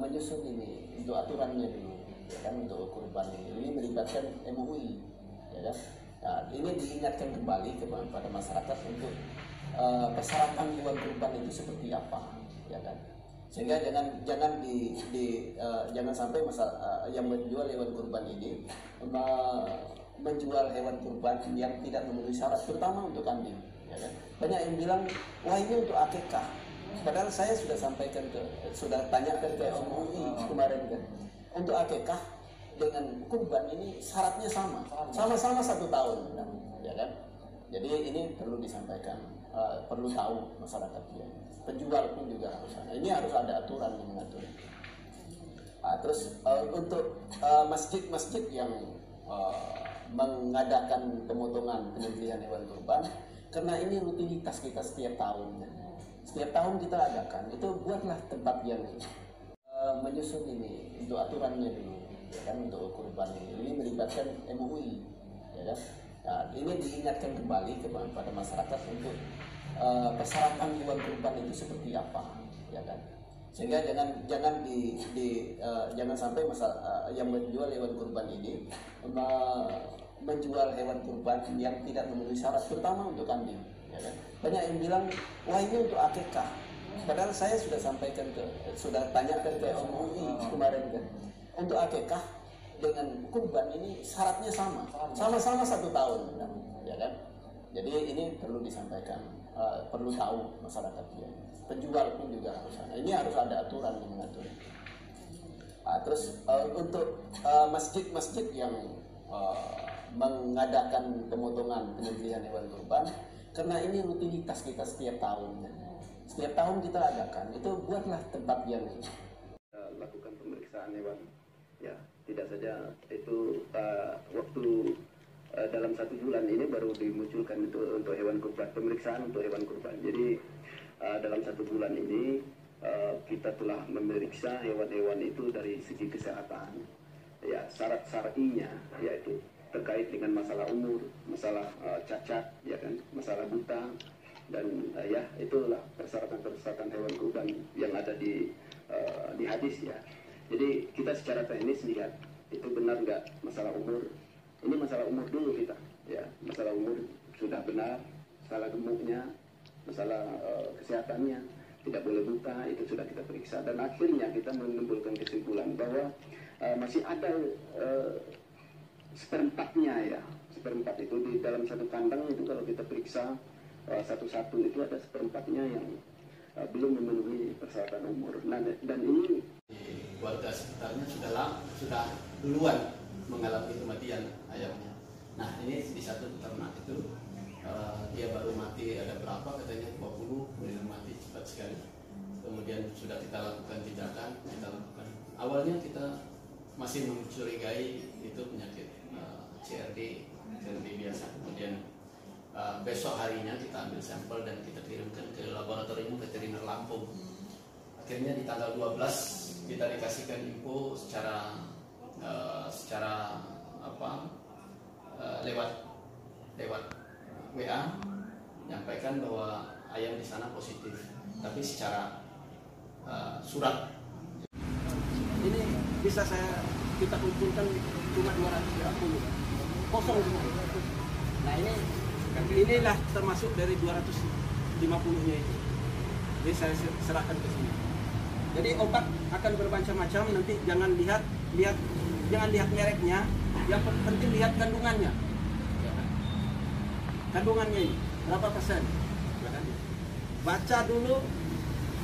menyusun ini untuk aturannya dulu, ya kan, untuk kurban ini melibatkan MUI, ya kan. Nah, ini diingatkan kembali kepada masyarakat untuk persyaratan hewan kurban itu seperti apa, ya kan. Sehingga jangan sampai yang menjual hewan kurban ini menjual hewan kurban yang tidak memenuhi syarat, terutama untuk kambing, ya kan. Banyak yang bilang, wah ini untuk akikah. Padahal saya sudah tanyakan ke MUI kemarin kan, untuk akikah dengan kurban ini syaratnya sama-sama 1 tahun, kan? Ya kan. Jadi ini perlu disampaikan, perlu tahu masyarakat ya. Penjual pun juga harus ada. Ini harus ada aturan yang mengatur. Terus untuk masjid-masjid yang mengadakan pemotongan penyembelihan hewan kurban, karena ini rutinitas kita setiap tahun. Setiap tahun kita adakan, itu buatlah tempat yang menyusun ini untuk aturannya dulu, ya kan, untuk kurban ini melibatkan MUI, ya kan. Nah, ini diingatkan kembali kepada masyarakat untuk persyaratan hewan kurban itu seperti apa, ya kan. Sehingga jangan sampai yang menjual hewan kurban ini menjual hewan kurban yang tidak memenuhi syarat, terutama untuk kambing, ya kan. Banyak yang bilang, wah ini untuk akikah. Padahal saya sudah tanyakan ke MUI kemarin kan, untuk akikah dengan kurban ini syaratnya sama-sama 1 tahun, kan? Ya kan. Jadi ini perlu disampaikan, perlu tahu masyarakat ya. Penjual pun juga harus ada. Ini harus ada aturan yang mengatur. Terus untuk masjid-masjid yang mengadakan pemotongan penyembelihan hewan kurban, karena ini rutinitas kita setiap tahun. Setiap tahun kita adakan, itu buatlah tempat yang lakukan pemeriksaan hewan. Ya, tidak saja itu waktu dalam 1 bulan ini baru dimunculkan itu untuk hewan kurban, pemeriksaan untuk hewan kurban. Jadi dalam 1 bulan ini kita telah memeriksa hewan-hewan itu dari segi kesehatan. Ya, syarat syar'inya yaitu terkait dengan masalah umur, masalah cacat, ya kan, masalah buta, dan ya itulah persyaratan hewan kurban yang ada di hadis ya. Jadi kita secara teknis lihat itu benar nggak masalah umur. Ini masalah umur dulu kita, ya, masalah umur sudah benar, masalah gemuknya, masalah kesehatannya, tidak boleh buta, itu sudah kita periksa, dan akhirnya kita menimbulkan kesimpulan bahwa masih ada seperempatnya ya, seperempat itu di dalam 1 kandang itu kalau kita periksa satu-satu itu ada seperempatnya yang belum memenuhi persyaratan umur. Nah, dan ini warga sekitarnya sudah duluan mengalami kematian ayamnya. Nah, ini di satu peternak itu dia baru mati ada berapa, katanya 20, kemudian mati cepat sekali. Kemudian sudah kita lakukan tindakan, awalnya kita masih mencurigai itu penyakit CRD biasa. Kemudian besok harinya kita ambil sampel dan kita kirimkan ke laboratorium veteriner Lampung. Akhirnya di tanggal 12 kita dikasihkan info secara lewat WA, menyampaikan bahwa ayam di sana positif, tapi secara surat. Ini bisa kita kumpulkan cuma 230, kosong semua. Nah inilah termasuk dari 250-nya itu. Jadi saya serahkan ke sini. Jadi obat akan bermacam-macam, nanti jangan lihat mereknya, yang penting lihat kandungannya. Kandungannya ini berapa persen? Baca dulu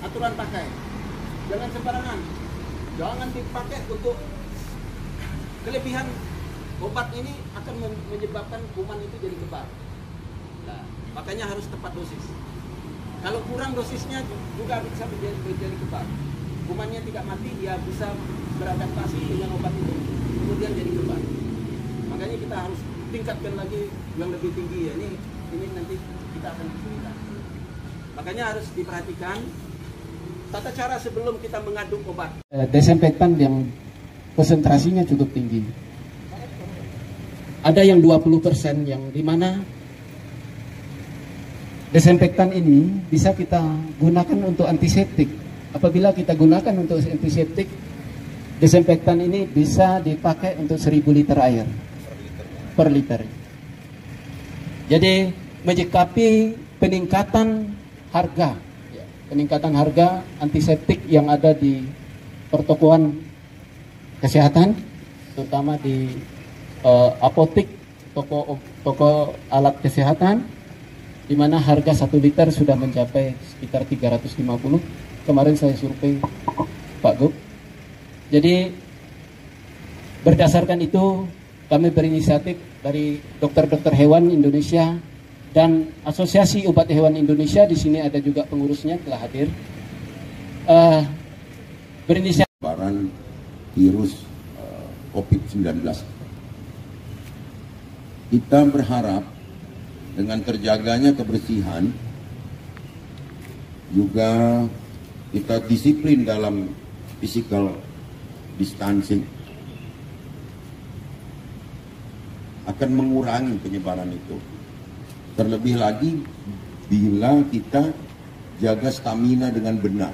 aturan pakai. Jangan sembarangan. Jangan dipakai untuk kelebihan. Obat ini akan menyebabkan kuman itu jadi kebal. Nah, makanya harus tepat dosis. Kalau kurang dosisnya juga bisa menjadi kebal. Kumannya tidak mati, dia bisa beradaptasi dengan obat itu, kemudian jadi kebal. Makanya kita harus tingkatkan lagi yang lebih tinggi ya. Ini nanti kita akan kesulitan. Makanya harus diperhatikan tata cara sebelum kita mengaduk obat. Desinfektan yang konsentrasinya cukup tinggi. Ada yang 20% yang dimana desinfektan ini bisa kita gunakan untuk antiseptik. apabila kita gunakan untuk antiseptik, desinfektan ini bisa dipakai untuk 1000 liter air per liter. Jadi menyikapi peningkatan harga, antiseptik yang ada di pertokoan kesehatan, terutama di apotek, toko alat kesehatan, di mana harga 1 liter sudah mencapai sekitar 350. Kemarin saya survei Pak Gub. Jadi berdasarkan itu kami berinisiatif dari dokter-dokter hewan Indonesia dan Asosiasi Obat Hewan Indonesia, di sini ada juga pengurusnya telah hadir, berinisiatif penyebaran virus COVID-19. Kita berharap dengan terjaganya kebersihan, juga kita disiplin dalam physical distancing, akan mengurangi penyebaran itu. Terlebih lagi bila kita jaga stamina dengan benar,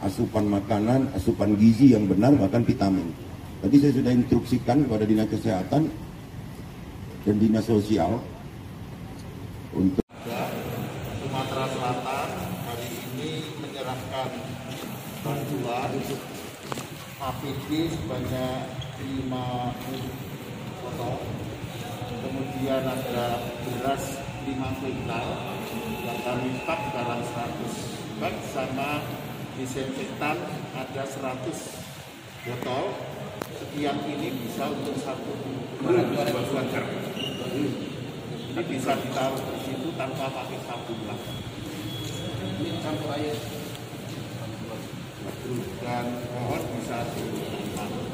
asupan makanan, asupan gizi yang benar, bahkan vitamin. Tadi saya sudah instruksikan kepada Dinas Kesehatan dan Dinas Sosial untuk Sumatera Selatan hari ini menyerahkan bantuan APD sebanyak 50 botol, kemudian ada beras 5 kuintal yang kami stok dalam 100 bag, sama disinfektan ada 100 botol. Sekian ini bisa untuk 1 wajar. Ini bisa ditaruh di situ tanpa pakai sabun lah. Ini campur air. Dan pohon bisa ditanam.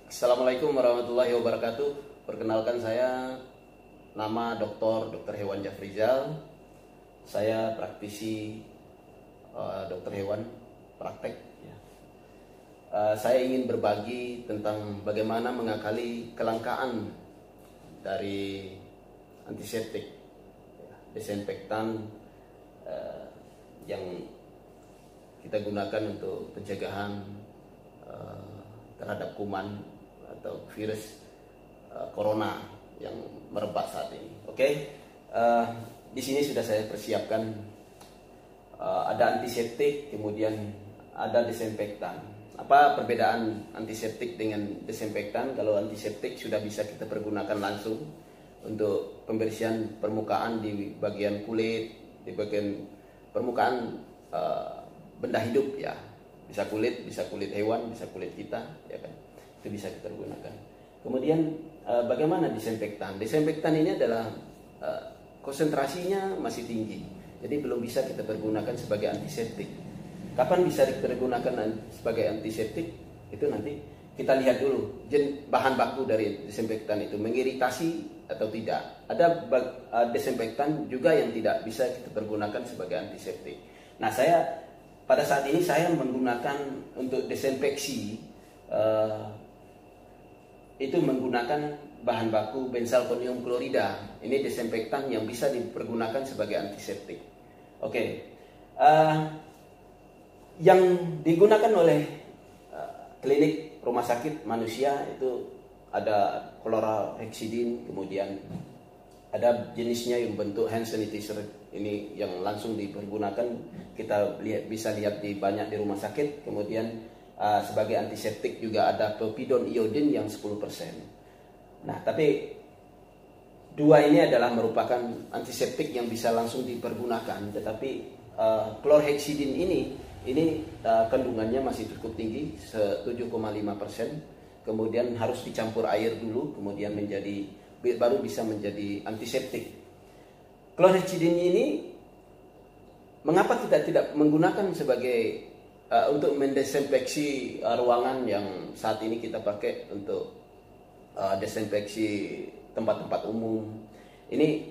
Assalamualaikum warahmatullahi wabarakatuh. Perkenalkan, saya nama Dr. Hewan Jafrizal. Saya praktisi dokter hewan praktek. Saya ingin berbagi tentang bagaimana mengakali kelangkaan dari antiseptik, desinfektan yang kita gunakan untuk pencegahan terhadap kuman atau virus corona yang merebak saat ini. Oke, di sini sudah saya persiapkan ada antiseptik, kemudian ada desinfektan. Apa perbedaan antiseptik dengan desinfektan? Kalau antiseptik sudah bisa kita pergunakan langsung untuk pembersihan permukaan di bagian kulit, di bagian permukaan benda hidup ya. Bisa kulit hewan, bisa kulit kita, ya kan? Itu bisa kita gunakan. Kemudian bagaimana desinfektan? Desinfektan ini adalah konsentrasinya masih tinggi, jadi belum bisa kita pergunakan sebagai antiseptik. Kapan bisa dipergunakan sebagai antiseptik? Itu nanti kita lihat dulu bahan baku dari desinfektan itu mengiritasi atau tidak. Ada desinfektan juga yang tidak bisa kita pergunakan sebagai antiseptik. Nah, pada saat ini saya menggunakan untuk desinfeksi itu menggunakan bahan baku benzalkonium klorida. Ini desinfektan yang bisa dipergunakan sebagai antiseptik. Oke, yang digunakan oleh klinik rumah sakit manusia itu ada chlorhexidine, kemudian ada jenisnya yang bentuk hand sanitizer ini yang langsung dipergunakan, kita bisa lihat banyak di rumah sakit. Kemudian sebagai antiseptik juga ada povidone iodine yang 10%. Nah, tapi dua ini adalah merupakan antiseptik yang bisa langsung dipergunakan, tetapi chlorhexidine ini kandungannya masih cukup tinggi, 7,5%. Kemudian harus dicampur air dulu, kemudian baru bisa menjadi antiseptik. Chlorhexidine ini mengapa kita tidak menggunakan sebagai untuk mendesinfeksi ruangan yang saat ini kita pakai untuk desinfeksi tempat-tempat umum? Ini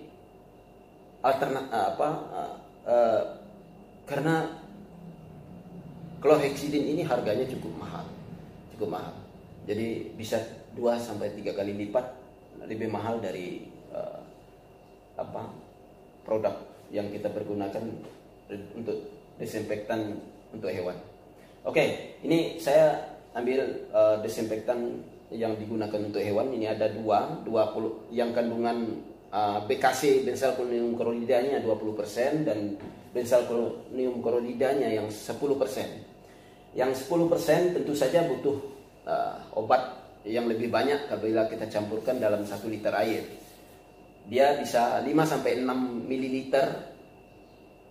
karena chlorhexidine ini harganya cukup mahal. Jadi bisa 2-3 kali lipat lebih mahal dari produk yang kita pergunakan untuk desinfektan untuk hewan. Oke, ini saya ambil desinfektan yang digunakan untuk hewan. Ini ada 20 yang kandungan BKC benzalkonium kloridanya 20% dan benzalkonium kloridanya yang 10%. Yang 10% tentu saja butuh obat yang lebih banyak apabila kita campurkan dalam 1 liter air. Dia bisa 5-6 ml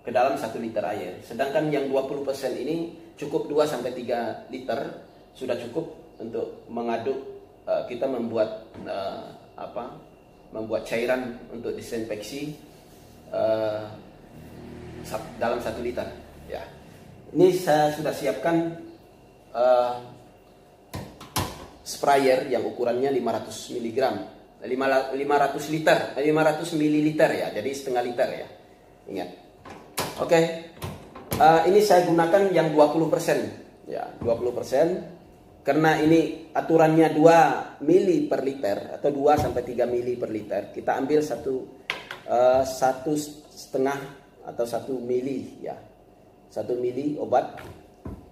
ke dalam 1 liter air. Sedangkan yang 20% ini cukup 2-3 liter, sudah cukup untuk mengaduk. Kita membuat cairan untuk disinfeksi dalam 1 liter. Ya. Ini saya sudah siapkan sprayer yang ukurannya 500 mg. 500 ml ya, jadi setengah liter ya. Ingat. Oke. Ini saya gunakan yang 20%. Ya, 20%. Karena ini aturannya 2 mili per liter atau 2-3 mili per liter. Kita ambil 1,5 atau 1 mili ya. 1 mili obat.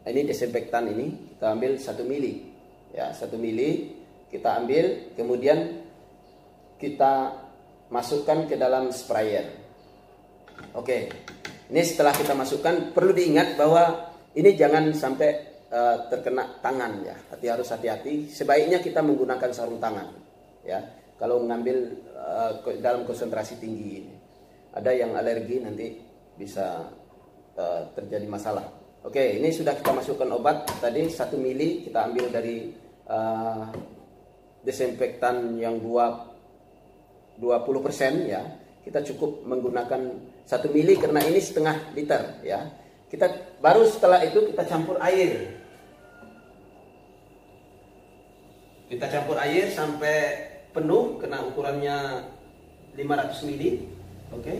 Ini desinfektan ini kita ambil 1 mili. Ya, 1 mili kita ambil, kemudian kita masukkan ke dalam sprayer. Oke, ini setelah kita masukkan, perlu diingat bahwa ini jangan sampai terkena tangan ya. Harus hati-hati. Sebaiknya kita menggunakan sarung tangan ya. Kalau mengambil dalam konsentrasi tinggi ini, ada yang alergi nanti bisa terjadi masalah. Oke, ini sudah kita masukkan obat tadi 1 mili, kita ambil dari desinfektan yang 20% ya. Kita cukup menggunakan 1 mili karena ini setengah liter ya. Kita baru setelah itu kita campur air. Kita campur air sampai penuh, kena ukurannya 500 ml. Oke.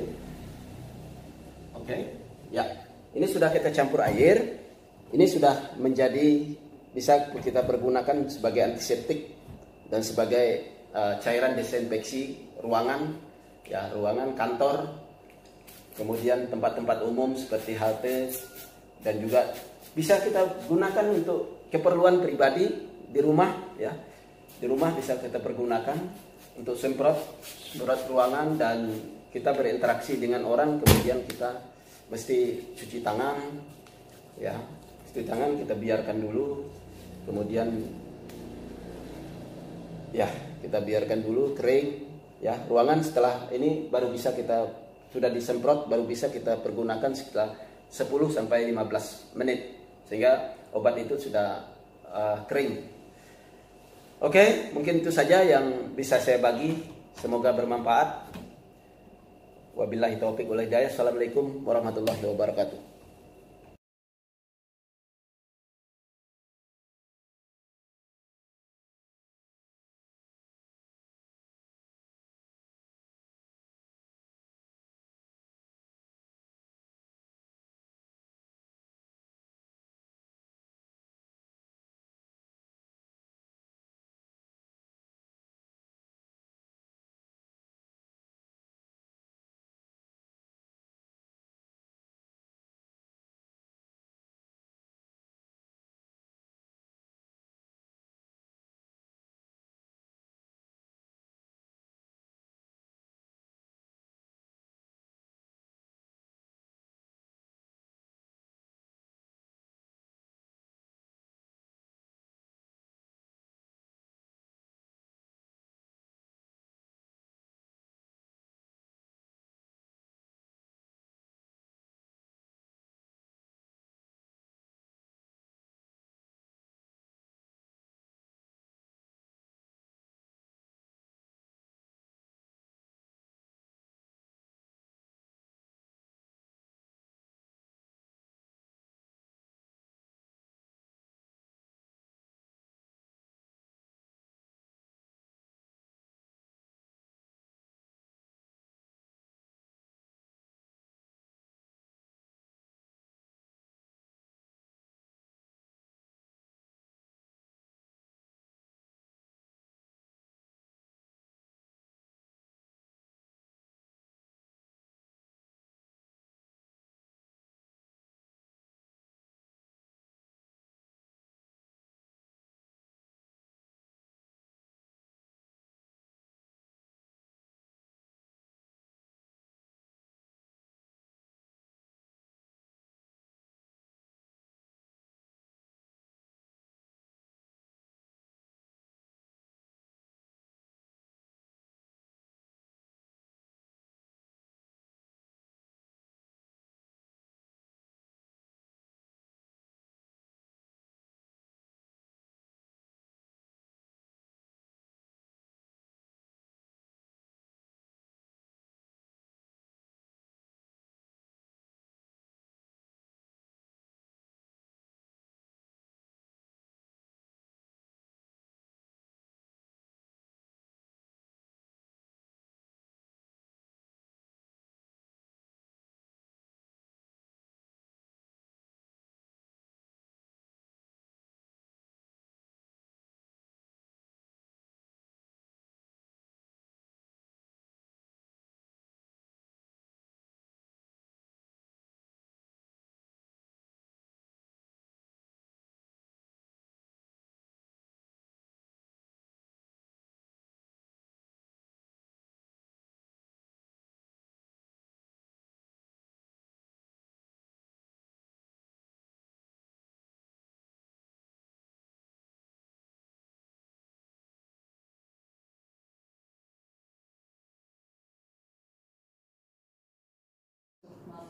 Oke. Ya. Ini sudah kita campur air. Ini sudah menjadi, bisa kita pergunakan sebagai antiseptik dan sebagai cairan desinfeksi ruangan, ya, ruangan kantor, kemudian tempat-tempat umum seperti halte, dan juga bisa kita gunakan untuk keperluan pribadi di rumah, ya. Di rumah bisa kita pergunakan untuk semprot ruangan, dan kita berinteraksi dengan orang, kemudian kita mesti cuci tangan, ya. Cuci tangan kita biarkan dulu, kemudian ya kita biarkan dulu kering, ya. Ruangan setelah ini baru bisa kita, sudah disemprot, baru bisa kita pergunakan setelah 10 sampai 15 menit sehingga obat itu sudah kering. Oke, mungkin itu saja yang bisa saya bagi. Semoga bermanfaat. Wabillahi taufiq wal hidayah. Assalamualaikum warahmatullahi wabarakatuh.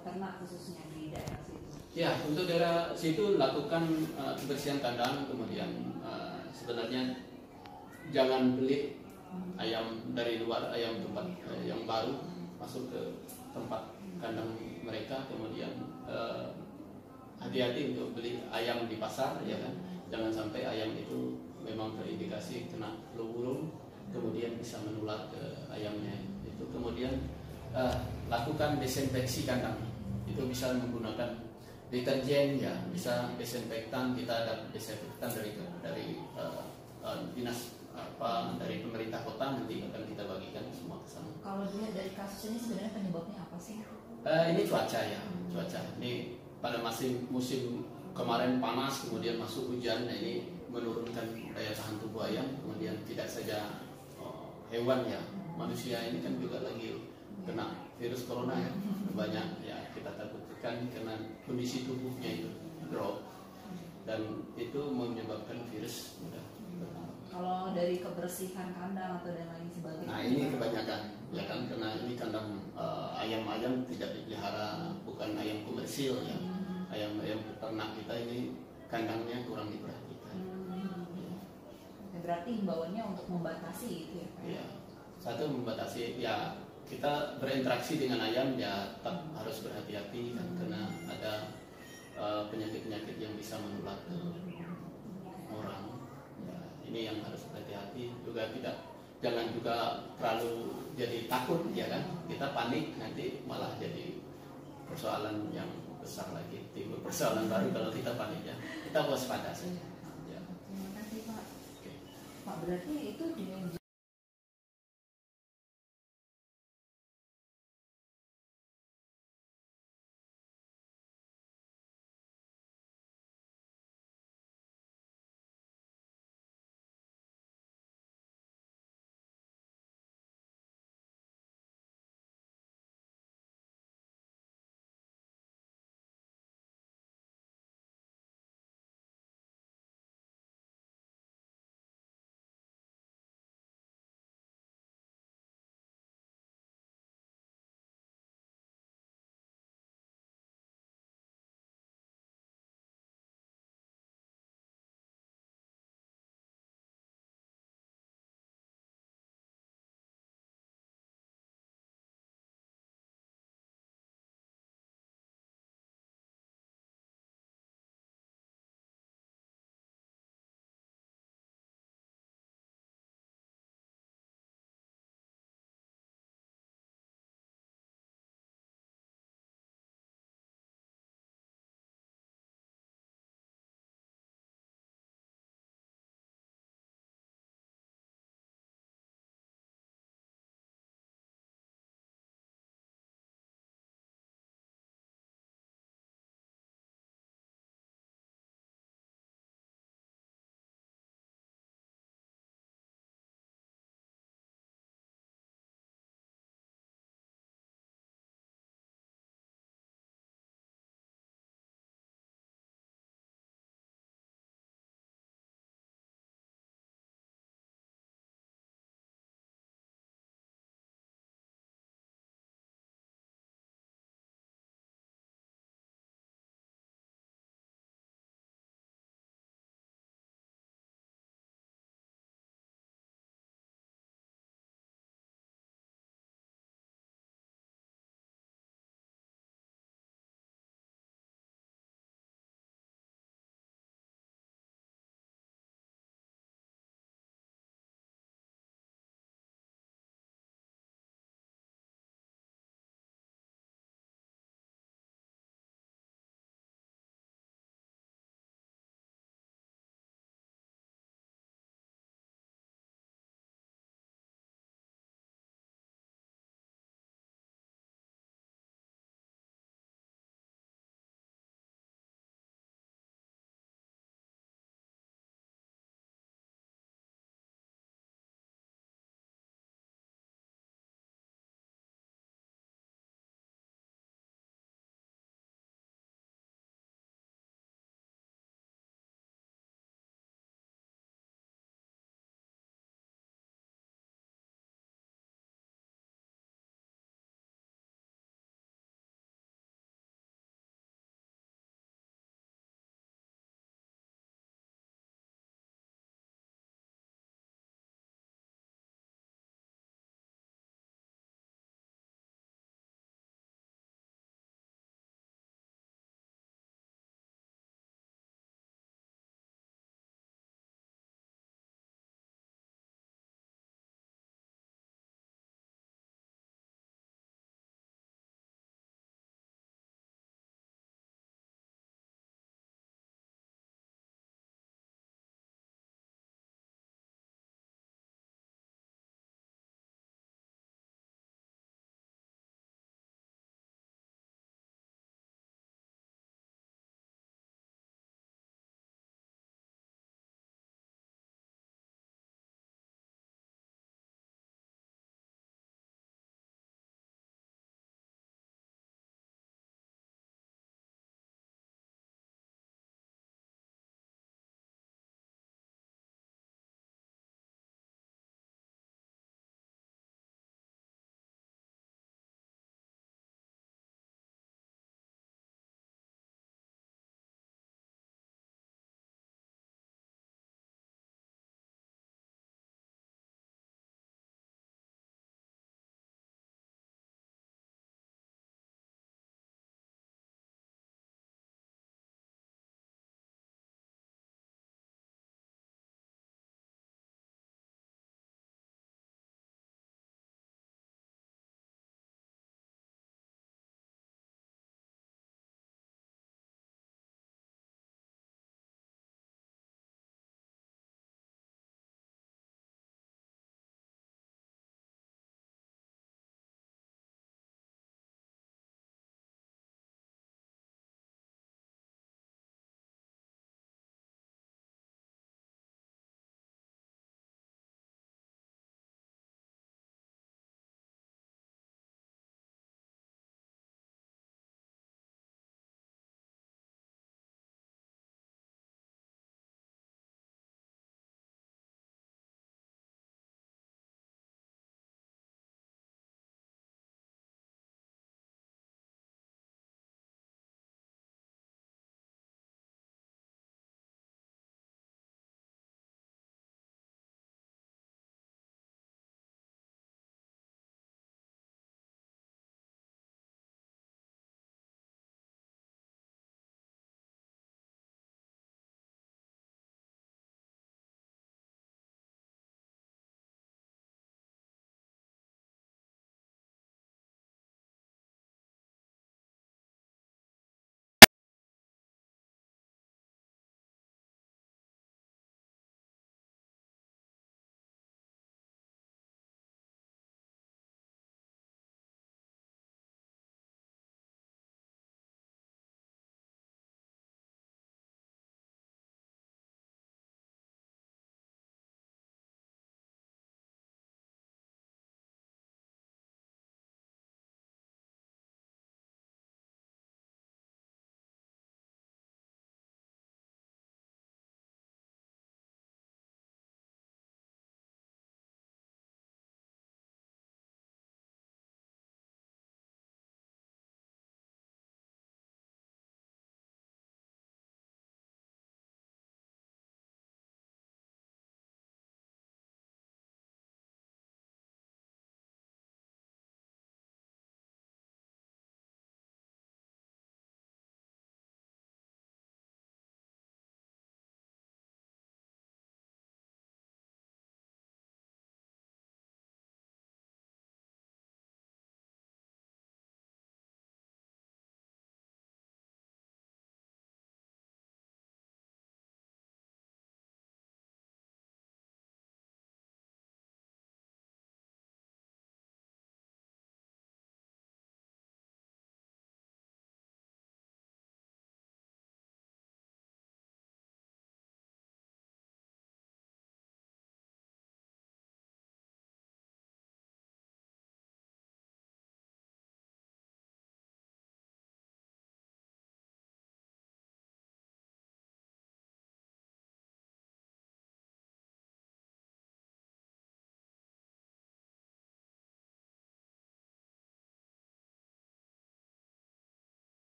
Peternak khususnya di daerah situ. Ya, untuk daerah situ lakukan kebersihan kandang, kemudian sebenarnya jangan beli ayam dari luar, ayam tempat yang baru masuk ke tempat kandang mereka, kemudian hati-hati untuk beli ayam di pasar, ya kan, jangan sampai ayam itu memang terindikasi kena flu burung, kemudian bisa menular ke ayamnya. Itu kemudian lakukan desinfeksi kandang. Itu bisa menggunakan deterjen, ya, bisa desinfektan. Kita ada desinfektan dari dinas dari pemerintah kota, nanti akan kita bagikan semua ke sana. Kalau dilihat dari kasus ini sebenarnya penyebabnya apa sih? Ini cuaca ya, cuaca. Ini pada musim kemarin panas, kemudian masuk hujan, nah ini menurunkan daya tahan tubuh ayam. Kemudian tidak saja hewan ya, manusia ini kan juga lagi kena virus corona ya, banyak ya, kita takutkan karena kondisi tubuhnya itu drop dan itu menyebabkan virus mudah bertambah. Kalau dari kebersihan kandang atau dan lain sebagainya. Nah ini kebanyakan ya kan, karena ini kandang ayam-ayam tidak dipelihara, bukan ayam komersil ya, ayam-ayam peternak kita ini kandangnya kurang diperhatikan. Ya, berarti himbauannya untuk membatasi itu ya Pak? Ya, satu membatasi ya, kita berinteraksi dengan ayam ya tetap harus berhati-hati kan, karena ada penyakit-penyakit yang bisa menular ke orang. Ya, ini yang harus berhati-hati juga, jangan juga terlalu jadi takut ya kan, kita panik nanti malah jadi persoalan yang besar lagi, timbul persoalan baru kalau kita panik ya. Kita waspada saja. Ya. Terima kasih Pak. Oke. Pak, berarti itu di